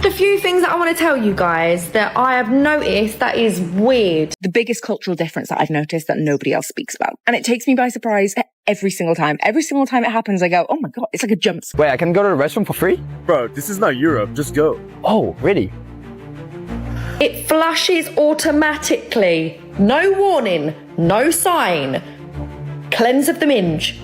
A few things that I want to tell you guys that I have noticed that is weird. The biggest cultural difference that I've noticed that nobody else speaks about. And it takes me by surprise every single time. Every single time it happens, I go, oh my God, it's like a jump scare. Wait, I can go to the restaurant for free? Bro, this is not Europe. Just go. Oh, really? It flushes automatically. No warning, no sign. Cleanse of the minge.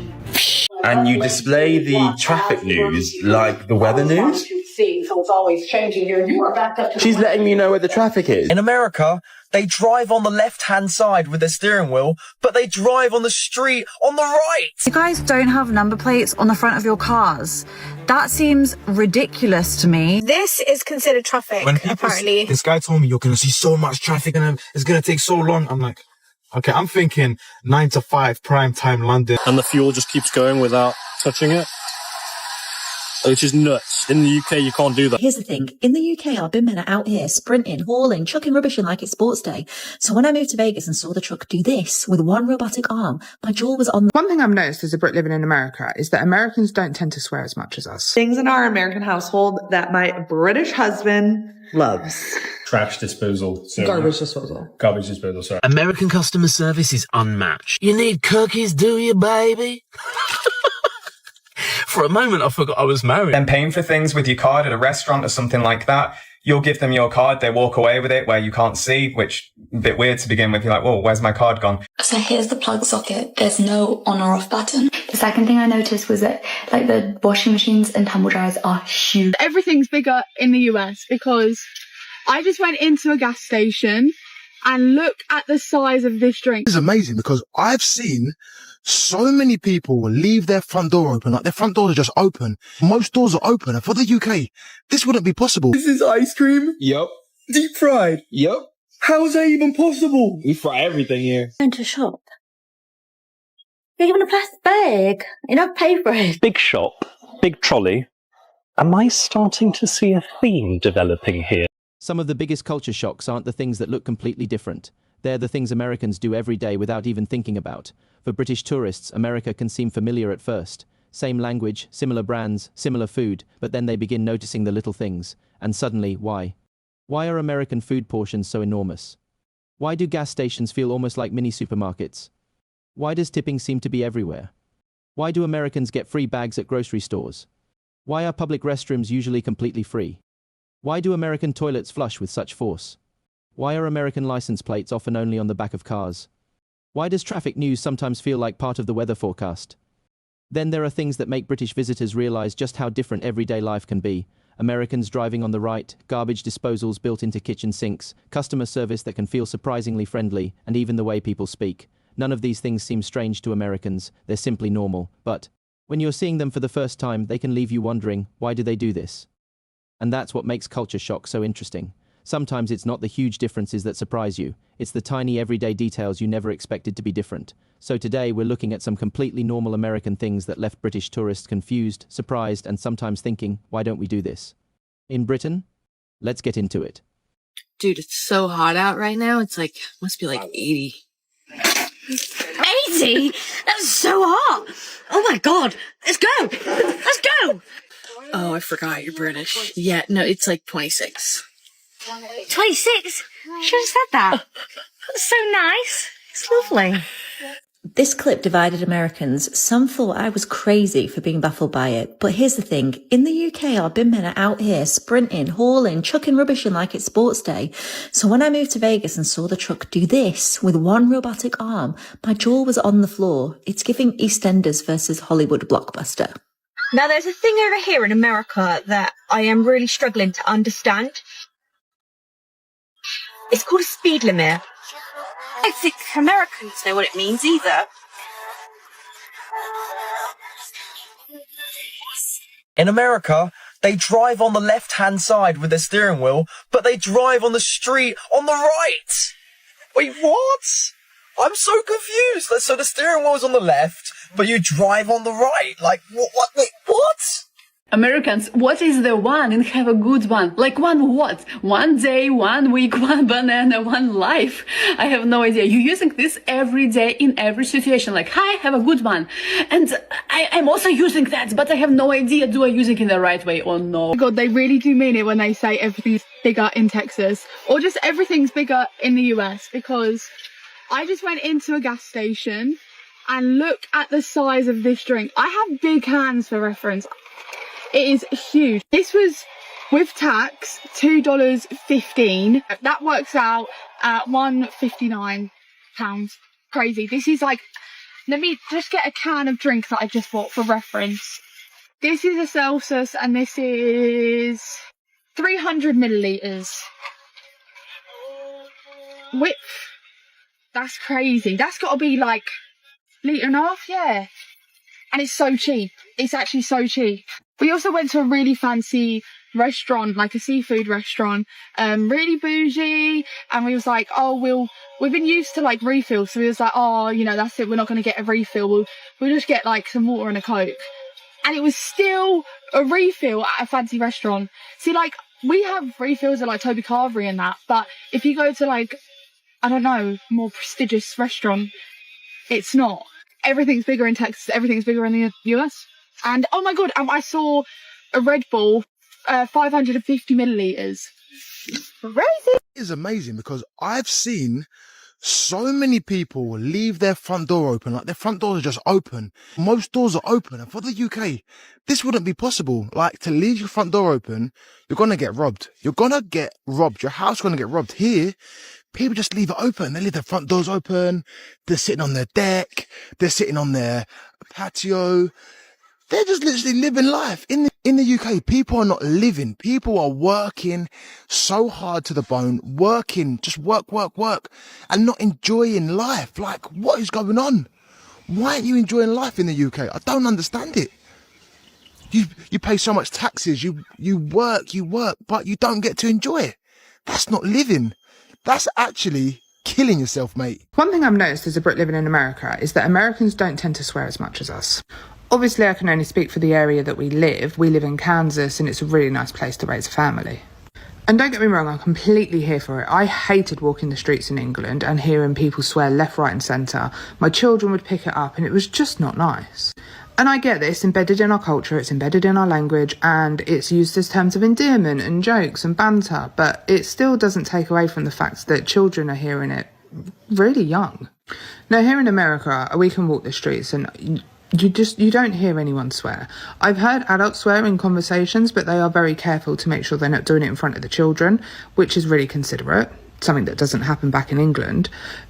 And you display the traffic news like the weather news? So it's always changing here. You are back up to She's letting me know where the traffic is. In America, they drive on the left-hand side with their steering wheel, but they drive on the street on the right. You guys don't have number plates on the front of your cars. That seems ridiculous to me. This is considered traffic, apparently. This guy told me you're going to see so much traffic and it's going to take so long. I'm like, okay, I'm thinking 9 to 5 prime time London. And the fuel just keeps going without touching it. Which is nuts. In the UK, you can't do that. Here's the thing. In the UK, our bin men are out here sprinting, hauling, chucking rubbish in like it's sports day. So when I moved to Vegas and saw the truck do this with one robotic arm, my jaw was on the... One thing I've noticed as a Brit living in America is that Americans don't tend to swear as much as us. Things in our American household that my British husband loves. Trash disposal. Garbage disposal. Garbage disposal, sorry. American customer service is unmatched. You need cookies, do you, baby? For a moment, I forgot I was married. Then paying for things with your card at a restaurant or something like that, you'll give them your card, they walk away with it where you can't see, which a bit weird to begin with. You're like, whoa, where's my card gone? So here's the plug socket. There's no on or off button. The second thing I noticed was that like the washing machines and tumble dryers are huge. Everything's bigger in the US because I just went into a gas station and look at the size of this drink. It's amazing because I've seen so many people leave their front door open. Like their front doors are just open. Most doors are open. And for the UK, this wouldn't be possible. This is ice cream? Yup. Deep fried? Yup. How is that even possible? We fry everything here. Going to shop. You're given a plastic bag. You don't pay for it. Big shop, big trolley. Am I starting to see a theme developing here? Some of the biggest culture shocks aren't the things that look completely different. They're the things Americans do every day without even thinking about. For British tourists, America can seem familiar at first. Same language, similar brands, similar food, but then they begin noticing the little things. And suddenly, why? Why are American food portions so enormous? Why do gas stations feel almost like mini supermarkets? Why does tipping seem to be everywhere? Why do Americans get free bags at grocery stores? Why are public restrooms usually completely free? Why do American toilets flush with such force? Why are American license plates often only on the back of cars? Why does traffic news sometimes feel like part of the weather forecast? Then there are things that make British visitors realize just how different everyday life can be. Americans driving on the right, garbage disposals built into kitchen sinks, customer service that can feel surprisingly friendly, and even the way people speak. None of these things seem strange to Americans, they're simply normal. But when you're seeing them for the first time, they can leave you wondering, why do they do this? And that's what makes culture shock so interesting. Sometimes it's not the huge differences that surprise you, it's the tiny everyday details you never expected to be different. So today we're looking at some completely normal American things that left British tourists confused, surprised, and sometimes thinking, why don't we do this? In Britain? Let's get into it. Dude, it's so hot out right now, it's like, must be like 80. 80? That's so hot. Oh my God. Let's go. Let's go. Oh, I forgot you're British. Yeah, no, it's like 26. 26? Should have said that. That's so nice. It's lovely. This clip divided Americans. Some thought I was crazy for being baffled by it. But here's the thing. In the UK, our bin men are out here sprinting, hauling, chucking rubbish in like it's sports day. So when I moved to Vegas and saw the truck do this with one robotic arm, my jaw was on the floor. It's giving EastEnders versus Hollywood blockbuster. Now, there's a thing over here in America that I am really struggling to understand. It's called a speed limit. I don't think Americans know what it means either. In America, they drive on the left-hand side with their steering wheel, but they drive on the street on the right. Wait, what? I'm so confused. So the steering wheel's on the left, but you drive on the right. Like, what? Wait, what? Americans, what is the one and have a good one? Like one what? 1 day, 1 week, 1 banana, 1 life? I have no idea. You're using this every day in every situation. Like, hi, have a good one. And I'm also using that, but I have no idea. Do I use it in the right way or no? God, they really do mean it when they say everything's bigger in Texas or just everything's bigger in the US, because I just went into a gas station and look at the size of this drink. I have big hands for reference. It is huge. This was with tax $2.15. That works out at £1.59. Crazy. This is like, let me just get a can of drink that I just bought for reference. This is a Celsius and this is 300 millilitres. Width. That's crazy. That's got to be like litre and a half, yeah. And it's so cheap. It's actually so cheap. We also went to a really fancy restaurant, like a seafood restaurant, really bougie. And we was like, oh, we've been used to like refills. So we was like, oh, you know, that's it. We're not going to get a refill. We'll just get like some water and a Coke. And it was still a refill at a fancy restaurant. See, like, we have refills at like Toby Carvery and that. But if you go to like, I don't know, more prestigious restaurant, it's not. Everything's bigger in Texas. Everything's bigger in the US. And oh my God, I saw a Red Bull, 550 millilitres. Crazy. It is amazing because I've seen so many people leave their front door open, like their front doors are just open. Most doors are open. And for the UK, this wouldn't be possible. Like, to leave your front door open, you're going to get robbed. You're going to get robbed. Your house is going to get robbed. Here, people just leave it open. They leave their front doors open. They're sitting on their deck. They're sitting on their patio. They're just literally living life. In the UK, people are not living. People are working so hard to the bone, working, just work, and not enjoying life. Like, what is going on? Why aren't you enjoying life in the UK? I don't understand it. You pay so much taxes, you work, but you don't get to enjoy it. That's not living. That's actually killing yourself, mate. One thing I've noticed as a Brit living in America is that Americans don't tend to swear as much as us. Obviously, I can only speak for the area that we live. We live in Kansas and it's a really nice place to raise a family. And don't get me wrong, I'm completely here for it. I hated walking the streets in England and hearing people swear left, right and centre. My children would pick it up and it was just not nice. And I get that it's embedded in our culture, it's embedded in our language, and it's used as terms of endearment and jokes and banter, but it still doesn't take away from the fact that children are hearing it really young. Now, here in America, we can walk the streets and you don't hear anyone swear. I've heard adults swear in conversations, but they are very careful to make sure they're not doing it in front of the children, which is really considerate, something that doesn't happen back in England,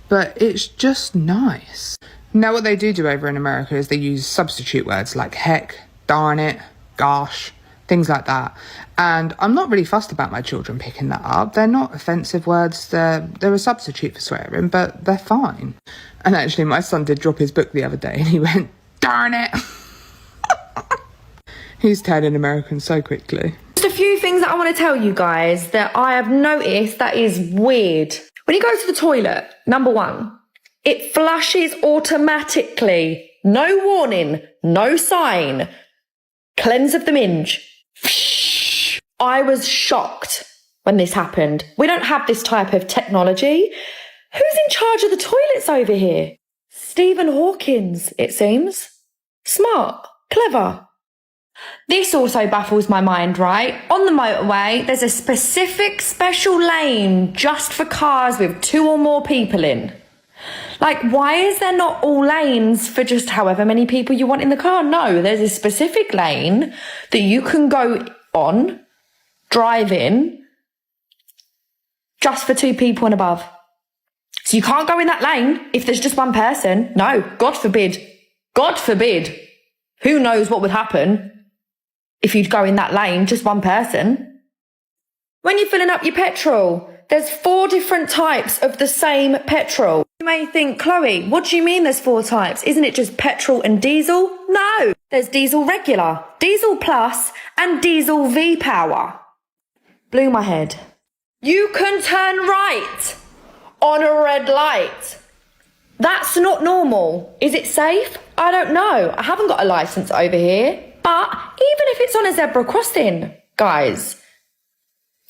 but it's just nice. Now, what they do over in America is they use substitute words like heck, darn it, gosh, things like that. And I'm not really fussed about my children picking that up. They're not offensive words. They're a substitute for swearing, but they're fine. And actually, my son did drop his book the other day and he went, darn it. He's turning American so quickly. Just a few things that I want to tell you guys that I have noticed that is weird. When you go to the toilet, number one, it flushes automatically. No warning, no sign. Cleanse of the minge. I was shocked when this happened. We don't have this type of technology. Who's in charge of the toilets over here? Stephen Hawkins, it seems. Smart, clever. This also baffles my mind, right? On the motorway, there's a specific special lane just for cars with 2 or more people in. Like, why is there not all lanes for just however many people you want in the car? No, there's a specific lane that you can go on, drive in, just for 2 people and above. So you can't go in that lane if there's just one person. No, God forbid. God forbid. Who knows what would happen if you'd go in that lane, just one person. When you're filling up your petrol, there's 4 different types of the same petrol. You may think, Chloe, what do you mean there's 4 types? Isn't it just petrol and diesel? No, there's diesel regular, diesel plus, and diesel V-Power. Blew my head. You can turn right on a red light. That's not normal. Is it safe? I don't know. I haven't got a license over here. But even if it's on a zebra crossing, guys,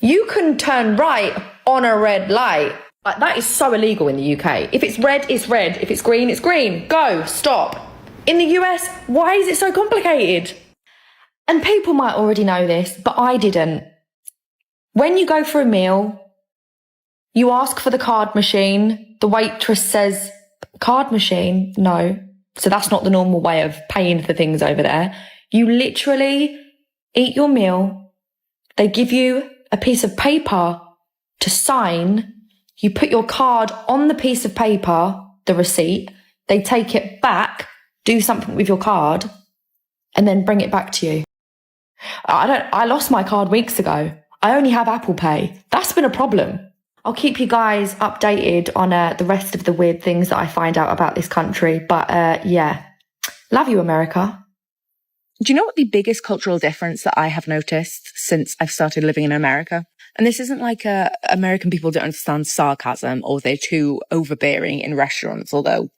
you can turn right on a red light. Like, that is so illegal in the UK. If it's red, it's red. If it's green, it's green. Go, stop. In the US, why is it so complicated? And people might already know this, but I didn't. When you go for a meal, you ask for the card machine. The waitress says, card machine? No. So that's not the normal way of paying for things over there. You literally eat your meal. They give you a piece of paper to sign. You put your card on the piece of paper, the receipt. They take it back, do something with your card, and then bring it back to you. I lost my card weeks ago. I only have Apple Pay. That's been a problem. I'll keep you guys updated on the rest of the weird things that I find out about this country. But yeah, love you, America. Do you know what the biggest cultural difference that I have noticed since I've started living in America? And this isn't like American people don't understand sarcasm or they're too overbearing in restaurants, although,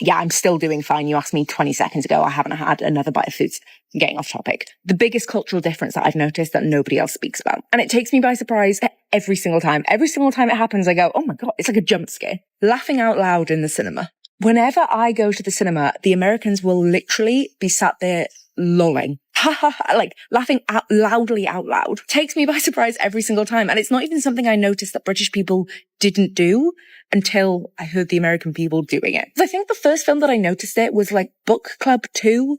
yeah, I'm still doing fine. You asked me 20 seconds ago. I haven't had another bite of food. I'm getting off topic. The biggest cultural difference that I've noticed that nobody else speaks about. And it takes me by surprise every single time. Every single time it happens, I go, oh my God, it's like a jump scare. Laughing out loud in the cinema. Whenever I go to the cinema, the Americans will literally be sat there lolling. Ha ha ha, like laughing out loudly out loud. Takes me by surprise every single time. And it's not even something I noticed that British people didn't do until I heard the American people doing it. I think the first film that I noticed it was like Book Club 2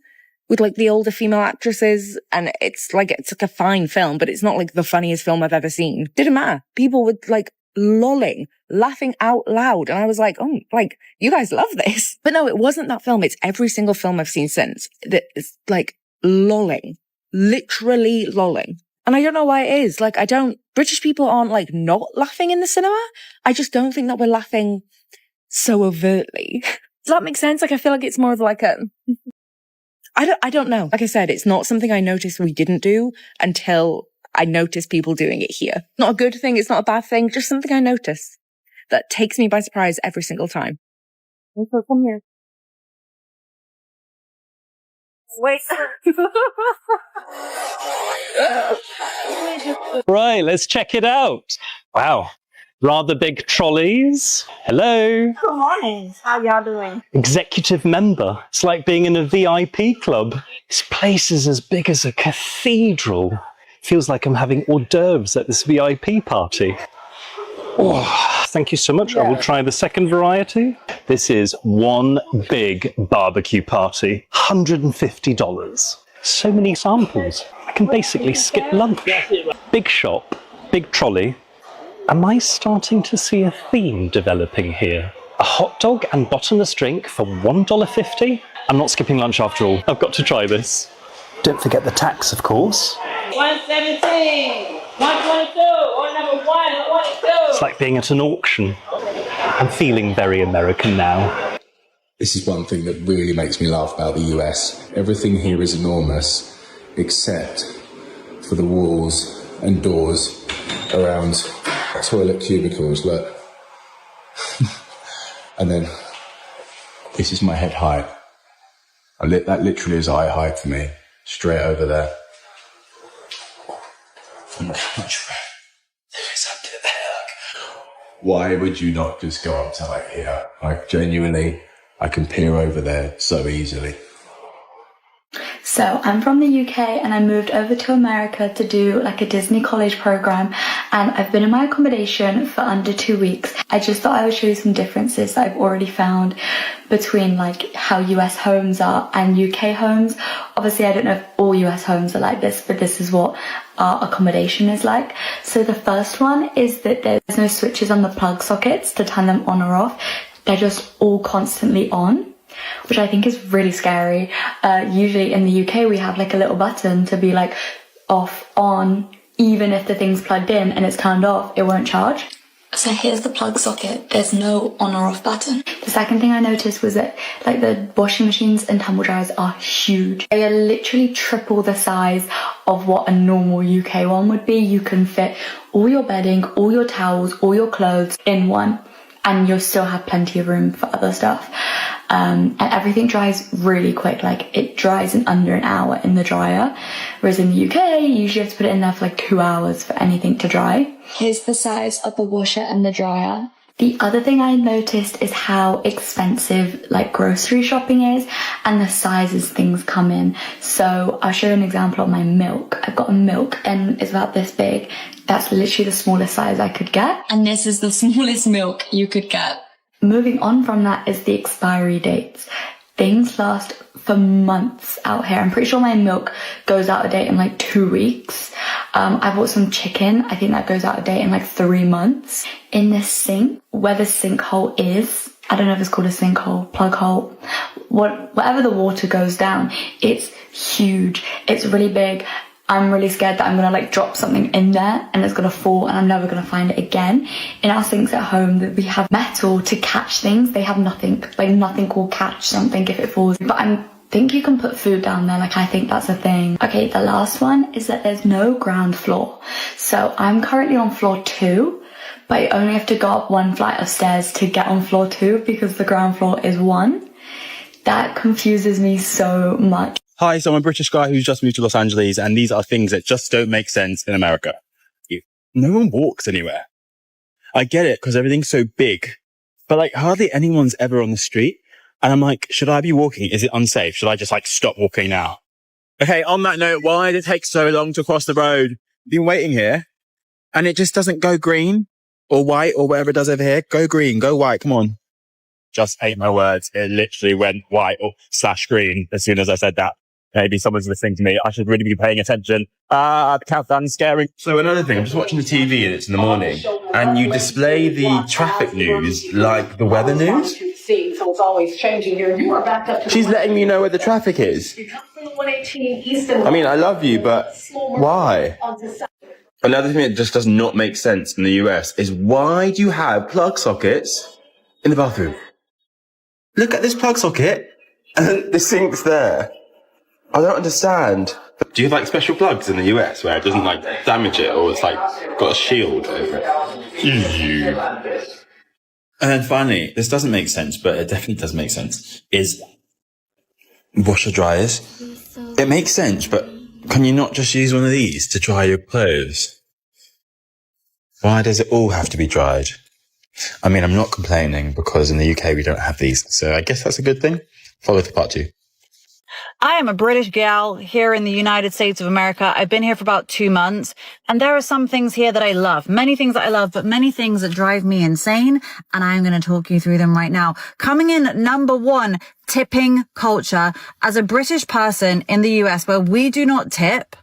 with like the older female actresses. And it's like a fine film, but it's not like the funniest film I've ever seen. Didn't matter. People were like lolling, laughing out loud. And I was like, oh, like, you guys love this. But no, it wasn't that film. It's every single film I've seen since that is like lolling, literally lolling. And I don't know why it is. Like, British people aren't like not laughing in the cinema. I just don't think that we're laughing so overtly. Does that make sense? Like, I feel like it's more of like I don't know. Like I said, it's not something I noticed we didn't do until I noticed people doing it here. Not a good thing. It's not a bad thing. Just something I noticed that takes me by surprise every single time. So come here. Wait. Right, let's check it out. Wow, rather big trolleys. Hello. Good morning. How y'all doing? Executive member. It's like being in a VIP club. This place is as big as a cathedral. Feels like I'm having hors d'oeuvres at this VIP party. Oh, thank you so much. I will try the second variety. This is one big barbecue party. $150. So many samples. I can basically skip lunch. Big shop, big trolley. Am I starting to see a theme developing here? A hot dog and bottomless drink for $1.50? I'm not skipping lunch after all. I've got to try this. Don't forget the tax, of course. 117, 122, or number 122. It's like being at an auction. I'm feeling very American now. This is one thing that really makes me laugh about the US. Everything here is enormous, except for the walls and doors around toilet cubicles. Look. And then this is my head height. That literally is eye height for me. Straight over there. And look how much room there is under there. Why would you not just go up to like here? Like, genuinely, I can peer over there so easily. So I'm from the UK and I moved over to America to do like a Disney college program, and I've been in my accommodation for under 2 weeks. I just thought I would show you some differences that I've already found between like how US homes are and UK homes. Obviously I don't know if all US homes are like this, but this is what our accommodation is like. So the first one is that there's no switches on the plug sockets to turn them on or off. They're just all constantly on, which I think is really scary. Usually in the UK, we have like a little button to be like off, on, even if the thing's plugged in and it's turned off, it won't charge. So here's the plug socket. There's no on or off button. The second thing I noticed was that like the washing machines and tumble dryers are huge. They are literally triple the size of what a normal UK one would be. You can fit all your bedding, all your towels, all your clothes in one, and you'll still have plenty of room for other stuff. And everything dries really quick. Like, it dries in under an hour in the dryer. Whereas in the UK, you usually have to put it in there for like 2 hours for anything to dry. Here's the size of the washer and the dryer. The other thing I noticed is how expensive like grocery shopping is and the sizes things come in. So I'll show you an example of my milk. I've got a milk and it's about this big. That's literally the smallest size I could get. And this is the smallest milk you could get. Moving on from that is the expiry dates. Things last for months out here. I'm pretty sure my milk goes out of date in like 2 weeks. I bought some chicken. I think that goes out of date in like 3 months. In this sink, where the sinkhole is, I don't know if it's called a sinkhole, plug hole, whatever the water goes down, it's huge. It's really big. I'm really scared that I'm gonna like drop something in there and it's gonna fall and I'm never gonna find it again. In our sinks at home, that we have metal to catch things. They have nothing, like nothing will catch something if it falls. But I think you can put food down there, like I think that's a thing. Okay, the last one is that there's no ground floor. So I'm currently on floor 2, but I only have to go up 1 flight of stairs to get on floor 2 because the ground floor is 1. That confuses me so much. Hi, so I'm a British guy who's just moved to Los Angeles, and these are things that just don't make sense in America. No one walks anywhere. I get it, because everything's so big, but like hardly anyone's ever on the street. And I'm like, should I be walking? Is it unsafe? Should I just like stop walking now? Okay, on that note, why did it take so long to cross the road? Been waiting here, and it just doesn't go green or white or whatever it does over here. Go green, go white, come on. Just ate my words. It literally went white or /green as soon as I said that. Maybe someone's listening to me. I should really be paying attention. The countdown's scary. So another thing, I'm just watching the TV and it's in the morning, and you display the traffic news like the weather news. So it's always changing here. You are backed up to She's letting me know where the traffic is. I mean, I love you, but why? Another thing that just does not make sense in the US is why do you have plug sockets in the bathroom? Look at this plug socket and the sink's there. I don't understand. Do you have like special plugs in the US where it doesn't like damage it, or it's like got a shield over it? And then finally, this doesn't make sense, but it definitely does make sense, is washer dryers. It makes sense, but can you not just use one of these to dry your clothes? Why does it all have to be dried? I mean, I'm not complaining because in the UK we don't have these, so I guess that's a good thing. Follow to part 2. I am a British gal here in the United States of America. I've been here for about 2 months, and there are some things here that I love. Many things that I love, but many things that drive me insane, and I'm going to talk you through them right now. Coming in at number 1, tipping culture. As a British person in the US where we do not tip,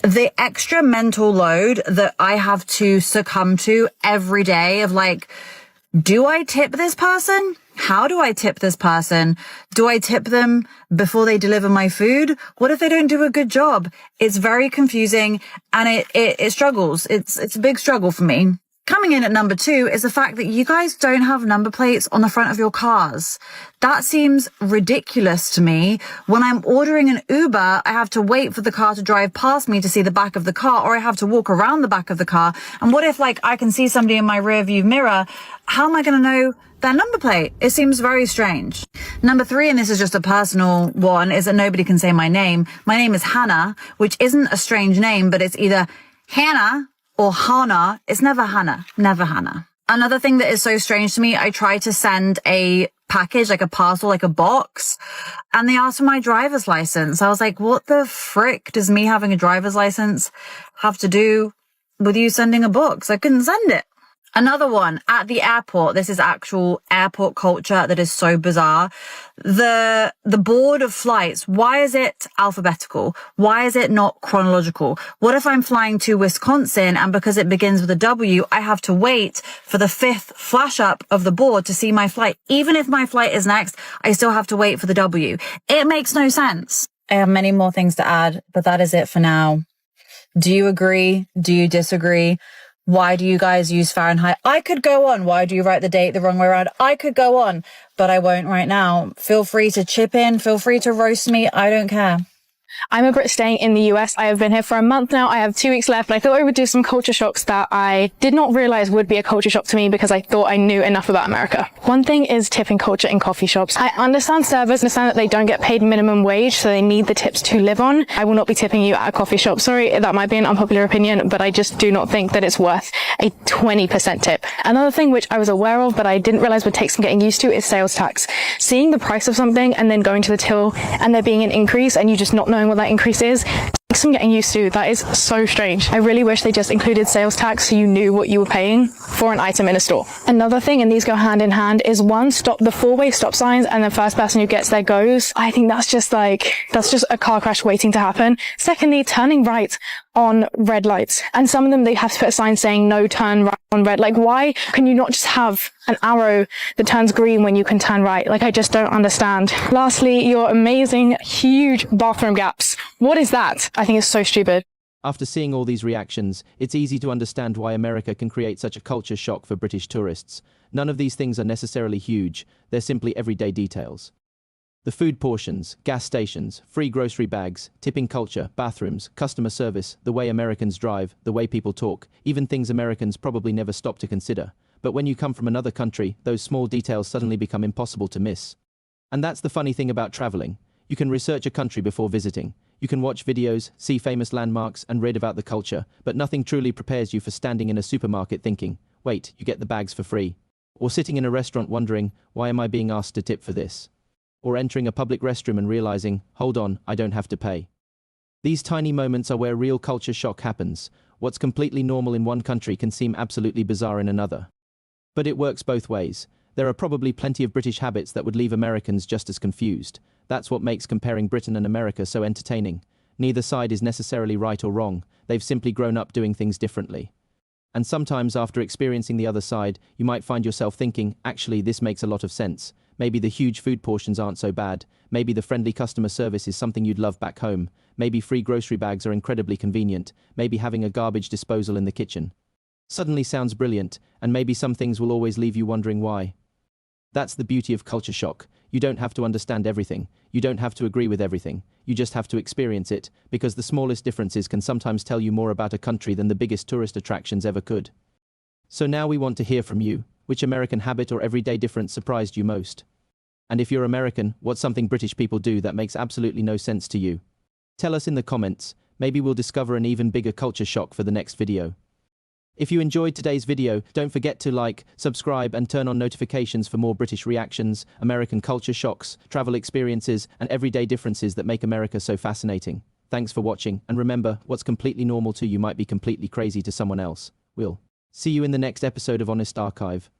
the extra mental load that I have to succumb to every day of like, do I tip this person? How do I tip this person? Do I tip them before they deliver my food? What if they don't do a good job? It's very confusing and it struggles. It's a big struggle for me. Coming in at number 2 is the fact that you guys don't have number plates on the front of your cars. That seems ridiculous to me. When I'm ordering an Uber, I have to wait for the car to drive past me to see the back of the car, or I have to walk around the back of the car. And what if like I can see somebody in my rear view mirror? How am I going to know their number plate? It seems very strange. Number 3, and this is just a personal one, is that nobody can say my name. My name is Hannah, which isn't a strange name, but it's either Hannah or Hannah. It's never Hannah, never Hannah. Another thing that is so strange to me, I tried to send a package, like a parcel, like a box, and they asked for my driver's license. I was like, what the frick does me having a driver's license have to do with you sending a box? I couldn't send it. Another one, at the airport, this is actual airport culture that is so bizarre. The board of flights, why is it alphabetical? Why is it not chronological? What if I'm flying to Wisconsin and because it begins with a W, I have to wait for the 5th flash up of the board to see my flight? Even if my flight is next, I still have to wait for the W. It makes no sense. I have many more things to add, but that is it for now. Do you agree? Do you disagree? Why do you guys use Fahrenheit? I could go on. Why do you write the date the wrong way around? I could go on, but I won't right now. Feel free to chip in. Feel free to roast me. I don't care. I'm a Brit staying in the US. I have been here for a month now. I have 2 weeks left. I thought I would do some culture shocks that I did not realize would be a culture shock to me because I thought I knew enough about America. One thing is tipping culture in coffee shops. I understand servers understand that they don't get paid minimum wage, so they need the tips to live on. I will not be tipping you at a coffee shop. Sorry, that might be an unpopular opinion, but I just do not think that it's worth a 20% tip. Another thing which I was aware of, but I didn't realize would take some getting used to is sales tax. Seeing the price of something and then going to the till and there being an increase and you just not knowing what that increase is, takes some getting used to. That is so strange. I really wish they just included sales tax so you knew what you were paying for an item in a store. Another thing, and these go hand in hand, is one, stop the four-way stop signs and the first person who gets there goes. I think that's just a car crash waiting to happen. Secondly, turning right on red lights. And some of them, they have to put a sign saying no turn right on red. Like, why can you not just have an arrow that turns green when you can turn right? Like, I just don't understand. Lastly, your amazing, huge bathroom gaps. What is that? I think it's so stupid. After seeing all these reactions, it's easy to understand why America can create such a culture shock for British tourists. None of these things are necessarily huge, they're simply everyday details. The food portions, gas stations, free grocery bags, tipping culture, bathrooms, customer service, the way Americans drive, the way people talk, even things Americans probably never stop to consider. But when you come from another country, those small details suddenly become impossible to miss. And that's the funny thing about traveling. You can research a country before visiting. You can watch videos, see famous landmarks, and read about the culture, but nothing truly prepares you for standing in a supermarket thinking, wait, you get the bags for free. Or sitting in a restaurant wondering, why am I being asked to tip for this? Or entering a public restroom and realizing, hold on, I don't have to pay. These tiny moments are where real culture shock happens. What's completely normal in one country can seem absolutely bizarre in another. But it works both ways. There are probably plenty of British habits that would leave Americans just as confused. That's what makes comparing Britain and America so entertaining. Neither side is necessarily right or wrong. They've simply grown up doing things differently. And sometimes after experiencing the other side, you might find yourself thinking, actually, this makes a lot of sense. Maybe the huge food portions aren't so bad. Maybe the friendly customer service is something you'd love back home. Maybe free grocery bags are incredibly convenient. Maybe having a garbage disposal in the kitchen suddenly sounds brilliant, and maybe some things will always leave you wondering why. That's the beauty of culture shock. You don't have to understand everything. You don't have to agree with everything. You just have to experience it, because the smallest differences can sometimes tell you more about a country than the biggest tourist attractions ever could. So now we want to hear from you. Which American habit or everyday difference surprised you most? And if you're American, what's something British people do that makes absolutely no sense to you? Tell us in the comments. Maybe we'll discover an even bigger culture shock for the next video. If you enjoyed today's video, don't forget to like, subscribe, and turn on notifications for more British reactions, American culture shocks, travel experiences, and everyday differences that make America so fascinating. Thanks for watching, and remember, what's completely normal to you might be completely crazy to someone else. We'll see you in the next episode of Honest Archive.